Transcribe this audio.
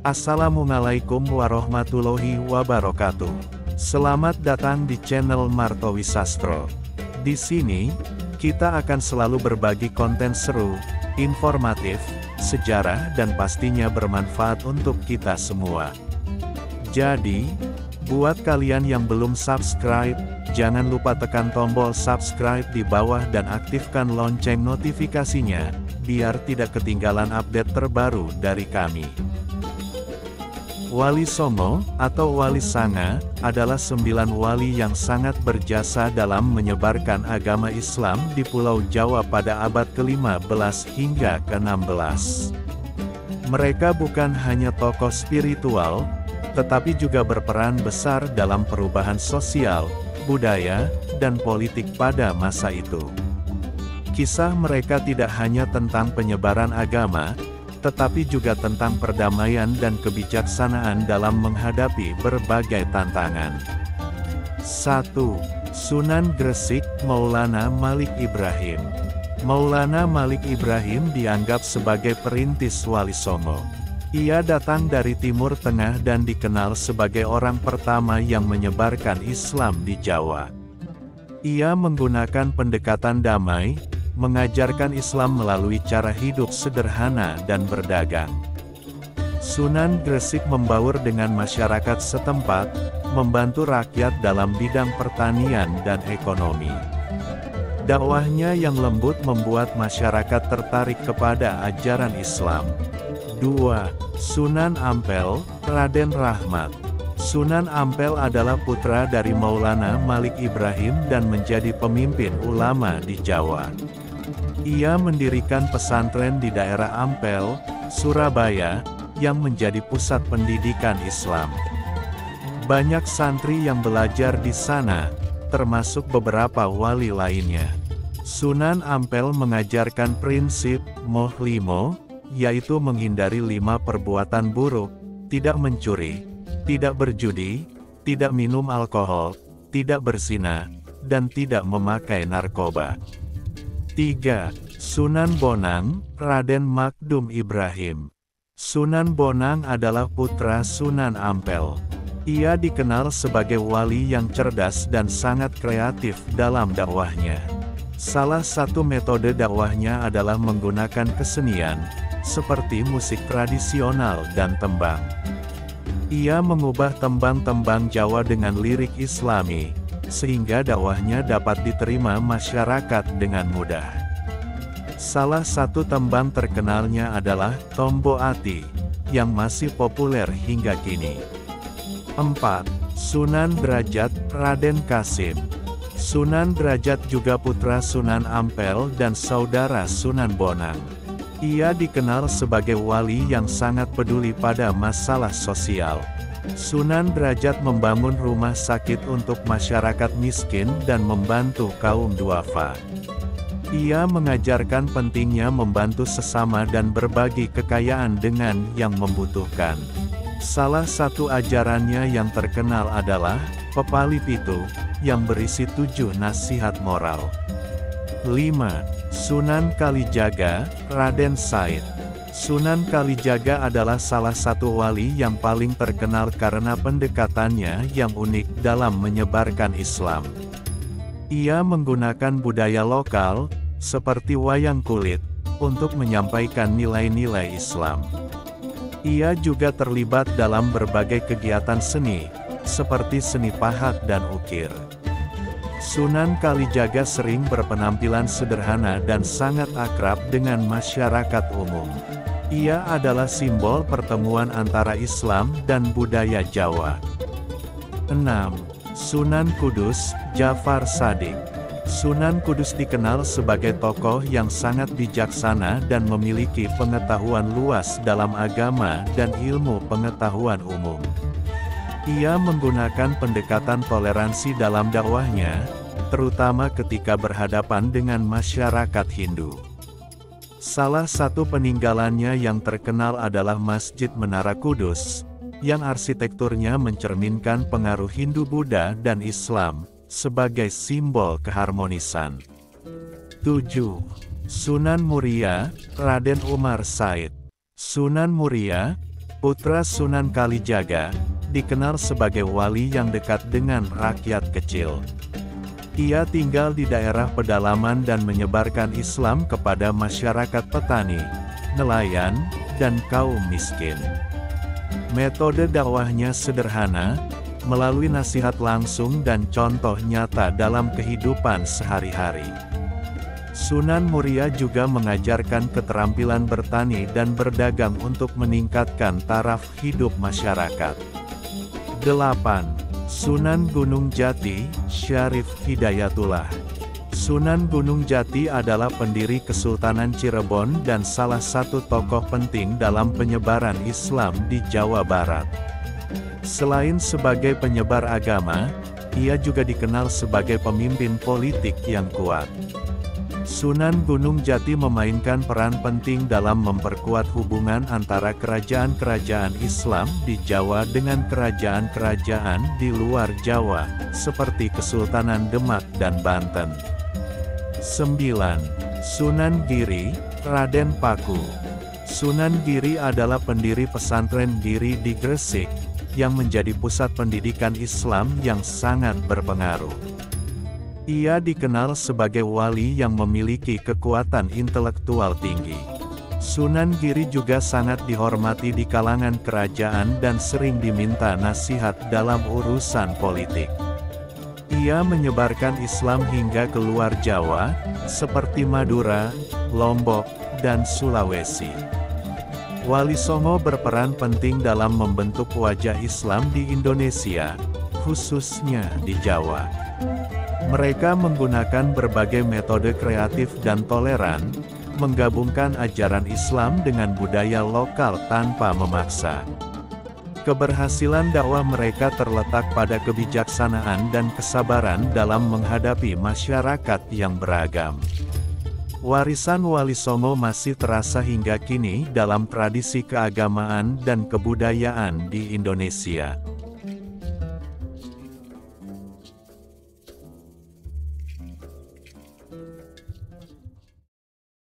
Assalamualaikum warahmatullahi wabarakatuh. Selamat datang di channel Martowi Sastro. Di sini, kita akan selalu berbagi konten seru, informatif, sejarah dan pastinya bermanfaat untuk kita semua. Jadi, buat kalian yang belum subscribe, jangan lupa tekan tombol subscribe di bawah dan aktifkan lonceng notifikasinya, biar tidak ketinggalan update terbaru dari kami. Wali Songo, atau Wali Sanga, adalah 9 wali yang sangat berjasa dalam menyebarkan agama Islam di Pulau Jawa pada abad ke-15 hingga ke-16. Mereka bukan hanya tokoh spiritual, tetapi juga berperan besar dalam perubahan sosial, budaya, dan politik pada masa itu. Kisah mereka tidak hanya tentang penyebaran agama, tetapi juga tentang perdamaian dan kebijaksanaan dalam menghadapi berbagai tantangan. 1. Sunan Gresik Maulana Malik Ibrahim. Maulana Malik Ibrahim dianggap sebagai perintis Wali Songo. Ia datang dari Timur Tengah dan dikenal sebagai orang pertama yang menyebarkan Islam di Jawa. Ia menggunakan pendekatan damai, mengajarkan Islam melalui cara hidup sederhana dan berdagang. Sunan Gresik membaur dengan masyarakat setempat, membantu rakyat dalam bidang pertanian dan ekonomi. Dakwahnya yang lembut membuat masyarakat tertarik kepada ajaran Islam. 2. Sunan Ampel, Raden Rahmat. Sunan Ampel adalah putra dari Maulana Malik Ibrahim dan menjadi pemimpin ulama di Jawa. Ia mendirikan pesantren di daerah Ampel, Surabaya, yang menjadi pusat pendidikan Islam. Banyak santri yang belajar di sana, termasuk beberapa wali lainnya. Sunan Ampel mengajarkan prinsip Moh Limo, yaitu menghindari 5 perbuatan buruk, tidak mencuri, tidak berjudi, tidak minum alkohol, tidak berzina, dan tidak memakai narkoba. 3. Sunan Bonang, Raden Makdum Ibrahim. Sunan Bonang adalah putra Sunan Ampel. Ia dikenal sebagai wali yang cerdas dan sangat kreatif dalam dakwahnya. Salah satu metode dakwahnya adalah menggunakan kesenian, seperti musik tradisional dan tembang. Ia mengubah tembang-tembang Jawa dengan lirik Islami, sehingga dakwahnya dapat diterima masyarakat dengan mudah. Salah satu tembang terkenalnya adalah Tombo Ati, yang masih populer hingga kini. 4. Sunan Derajat, Raden Kasim. Sunan Derajat juga putra Sunan Ampel dan saudara Sunan Bonang. Ia dikenal sebagai wali yang sangat peduli pada masalah sosial. Sunan Derajat membangun rumah sakit untuk masyarakat miskin dan membantu kaum duafa. Ia mengajarkan pentingnya membantu sesama dan berbagi kekayaan dengan yang membutuhkan. Salah satu ajarannya yang terkenal adalah Pepali Pitu, yang berisi 7 nasihat moral. 5. Sunan Kalijaga, Raden Said. Sunan Kalijaga adalah salah satu wali yang paling terkenal karena pendekatannya yang unik dalam menyebarkan Islam. Ia menggunakan budaya lokal, seperti wayang kulit, untuk menyampaikan nilai-nilai Islam. Ia juga terlibat dalam berbagai kegiatan seni, seperti seni pahat dan ukir. Sunan Kalijaga sering berpenampilan sederhana dan sangat akrab dengan masyarakat umum. Ia adalah simbol pertemuan antara Islam dan budaya Jawa. 6. Sunan Kudus, Jafar Shadiq. Sunan Kudus dikenal sebagai tokoh yang sangat bijaksana dan memiliki pengetahuan luas dalam agama dan ilmu pengetahuan umum. Ia menggunakan pendekatan toleransi dalam dakwahnya, terutama ketika berhadapan dengan masyarakat Hindu. Salah satu peninggalannya yang terkenal adalah Masjid Menara Kudus, yang arsitekturnya mencerminkan pengaruh Hindu-Buddha dan Islam, sebagai simbol keharmonisan. 7. Sunan Muria, Raden Umar Said. Sunan Muria, Putra Sunan Kalijaga, dikenal sebagai wali yang dekat dengan rakyat kecil. Ia tinggal di daerah pedalaman dan menyebarkan Islam kepada masyarakat petani, nelayan, dan kaum miskin. Metode dakwahnya sederhana, melalui nasihat langsung dan contoh nyata dalam kehidupan sehari-hari. Sunan Muria juga mengajarkan keterampilan bertani dan berdagang untuk meningkatkan taraf hidup masyarakat. 8. Sunan Gunung Jati, Syarif Hidayatullah. Sunan Gunung Jati adalah pendiri Kesultanan Cirebon dan salah satu tokoh penting dalam penyebaran Islam di Jawa Barat. Selain sebagai penyebar agama, ia juga dikenal sebagai pemimpin politik yang kuat. Sunan Gunung Jati memainkan peran penting dalam memperkuat hubungan antara kerajaan-kerajaan Islam di Jawa dengan kerajaan-kerajaan di luar Jawa, seperti Kesultanan Demak dan Banten. 9. Sunan Giri, Raden Paku. Sunan Giri adalah pendiri pesantren Giri di Gresik, yang menjadi pusat pendidikan Islam yang sangat berpengaruh. Ia dikenal sebagai wali yang memiliki kekuatan intelektual tinggi. Sunan Giri juga sangat dihormati di kalangan kerajaan dan sering diminta nasihat dalam urusan politik. Ia menyebarkan Islam hingga ke luar Jawa, seperti Madura, Lombok, dan Sulawesi. Wali Songo berperan penting dalam membentuk wajah Islam di Indonesia, khususnya di Jawa. Mereka menggunakan berbagai metode kreatif dan toleran, menggabungkan ajaran Islam dengan budaya lokal tanpa memaksa. Keberhasilan dakwah mereka terletak pada kebijaksanaan dan kesabaran dalam menghadapi masyarakat yang beragam. Warisan Wali Songo masih terasa hingga kini dalam tradisi keagamaan dan kebudayaan di Indonesia.